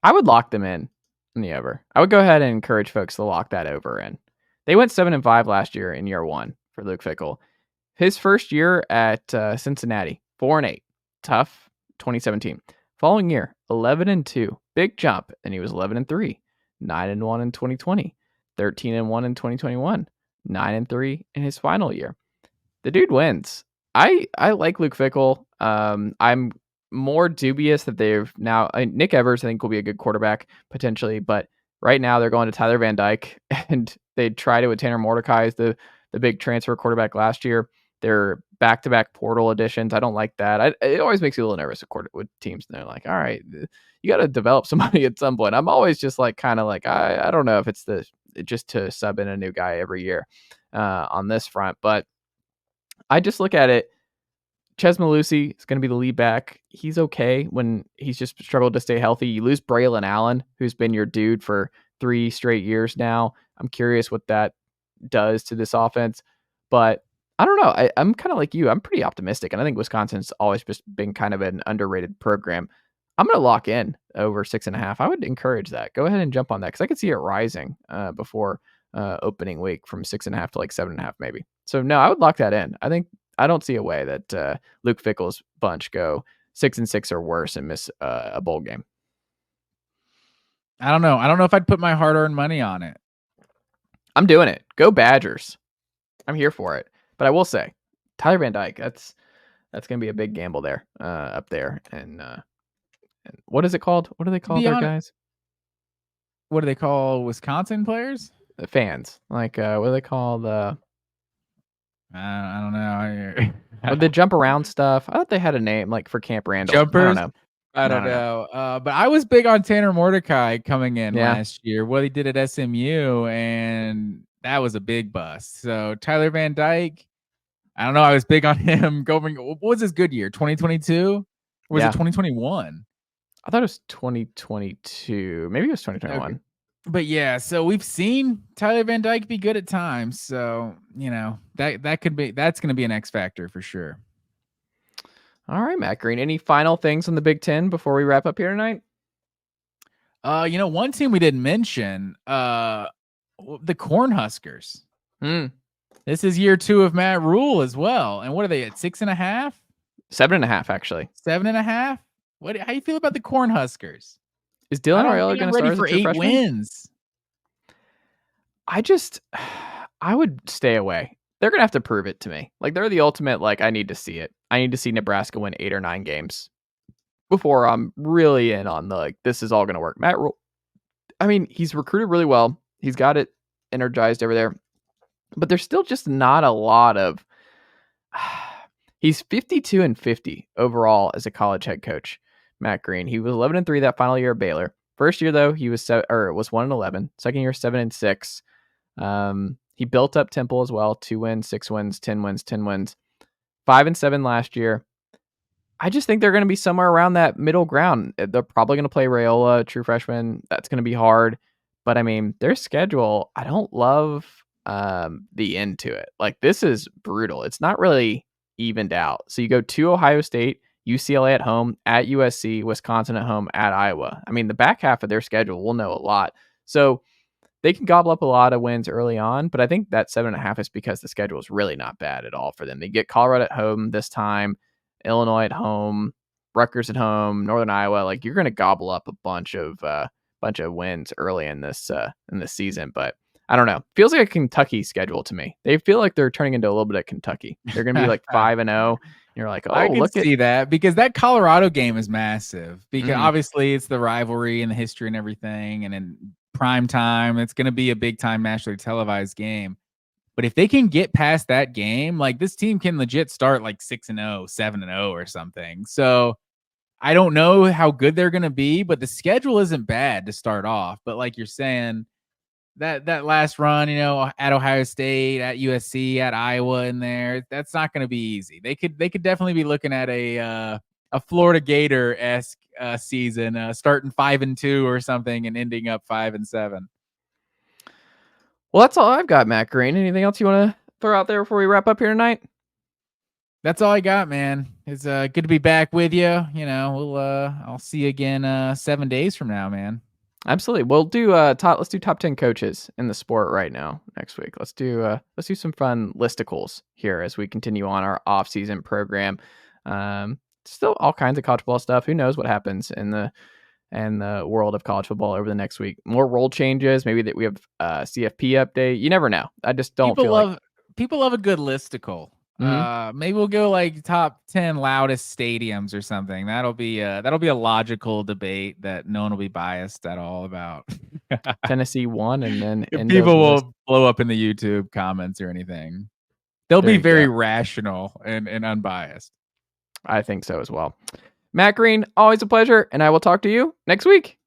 I would lock them in the over. I would go ahead and encourage folks to lock that over in. They went 7-5 last year in year 1 for Luke Fickell. His first year at Cincinnati, 4-8, tough. 2017. Following year, 11-2, big jump, and he was 11-3, 9-1 in 2020, 13-1 in 2021, 9-3 in his final year. The dude wins. I like Luke Fickell. I'm more dubious that they've now Nick Evers, I think, will be a good quarterback potentially, but right now they're going to Tyler Van Dyke, and they tried it with Tanner Mordecai as the big transfer quarterback last year. They're back-to-back portal additions. I don't like that. It always makes me a little nervous with teams. And they're like, all right, you got to develop somebody at some point. I'm always just like, kind of like, I don't know if it's just to sub in a new guy every year on this front. But I just look at it. Ches Malusi is going to be the lead back. He's okay when he's just struggled to stay healthy. You lose Braylon Allen, who's been your dude for 3 straight years now. I'm curious what that does to this offense. But I don't know. I'm kind of like you. I'm pretty optimistic. And I think Wisconsin's always just been kind of an underrated program. I'm going to lock in over 6.5. I would encourage that. Go ahead and jump on that because I could see it rising before opening week from 6.5 to like 7.5 maybe. So no, I would lock that in. I don't see a way that Luke Fickell's bunch go 6-6 or worse and miss a bowl game. I don't know. I don't know if I'd put my hard-earned money on it. I'm doing it. Go Badgers. I'm here for it. But I will say, Tyler Van Dyke, that's going to be a big gamble there, up there. And what is it called? What do they call their guys? What do they call Wisconsin players? The fans. Like, what do they call the... I don't know. With the jump around stuff. I thought they had a name like for Camp Randall. Jumpers? I don't know. But I was big on Tanner Mordecai coming in last year. What he did at SMU, and that was a big bust. So Tyler Van Dyke, I don't know. I was big on him going. What was his good year? 2022? Or was it 2021? I thought it was 2022. Maybe it was 2021. Okay. But yeah, so we've seen Tyler Van Dyke be good at times. So, that's going to be an X factor for sure. All right, Matt Green. Any final things on the Big Ten before we wrap up here tonight? One team we didn't mention, the Cornhuskers. This is year 2 of Matt Rule as well. And what are they at, 6.5? 7.5, actually. 7.5? How you feel about the Cornhuskers? Is Dylan Raiola going to start for 8 wins? I would stay away. They're going to have to prove it to me. Like, they're the ultimate, like, I need to see it. I need to see Nebraska win 8 or 9 games before I'm really in on the, like, this is all going to work. Matt Rule, I mean, he's recruited really well. He's got it energized over there. But there's still just not a lot of... He's 52-50 overall as a college head coach, Matt Green. He was 11-3 that final year at Baylor. First year, though, he was 1-11. Second year, 7-6. He built up Temple as well. 2 wins, 6 wins, 10 wins, 10 wins. 5-7 last year. I just think they're going to be somewhere around that middle ground. They're probably going to play Raiola, true freshman. That's going to be hard. But I mean, their schedule, I don't love the end to it. Like, this is brutal. It's not really evened out. So you go to Ohio State, UCLA at home, at USC, Wisconsin at home, at Iowa. I mean, the back half of their schedule, we'll know a lot. So they can gobble up a lot of wins early on, but I think that 7.5 is because the schedule is really not bad at all for them. They get Colorado at home this time, Illinois at home, Rutgers at home, Northern Iowa. Like, you're going to gobble up a bunch of wins early in this season, but I don't know. Feels like a Kentucky schedule to me. They feel like they're turning into a little bit of Kentucky. They're going to be like 5-0. You're like, oh, I can see that because that Colorado game is massive. Because obviously it's the rivalry and the history and everything, and in prime time, it's going to be a big time nationally televised game. But if they can get past that game, like, this team can legit start like 6-0, 7-0 or something. So I don't know how good they're going to be, but the schedule isn't bad to start off. But like you're saying, that last run, at Ohio State, at USC, at Iowa in there, that's not going to be easy. They could definitely be looking at a Florida Gator-esque season, starting 5-2 or something and ending up 5-7. Well, that's all I've got, Matt Green. Anything else you want to throw out there before we wrap up here tonight? That's all I got, man. It's good to be back with you. I'll see you again 7 days from now, man. Absolutely. We'll do let's do top 10 coaches in the sport right now next week. Let's do some fun listicles here as we continue on our off-season program. Still all kinds of college football stuff. Who knows what happens in the world of college football over the next week? More rule changes. Maybe that we have a CFP update. You never know. I just don't people love a good listicle. Maybe we'll go like top 10 loudest stadiums or something. That'll be a logical debate that no one will be biased at all about. Tennessee won, and then people will blow up in the YouTube comments or anything. They'll be very rational and unbiased. I think so as well. Matt Green, always a pleasure, and I will talk to you next week.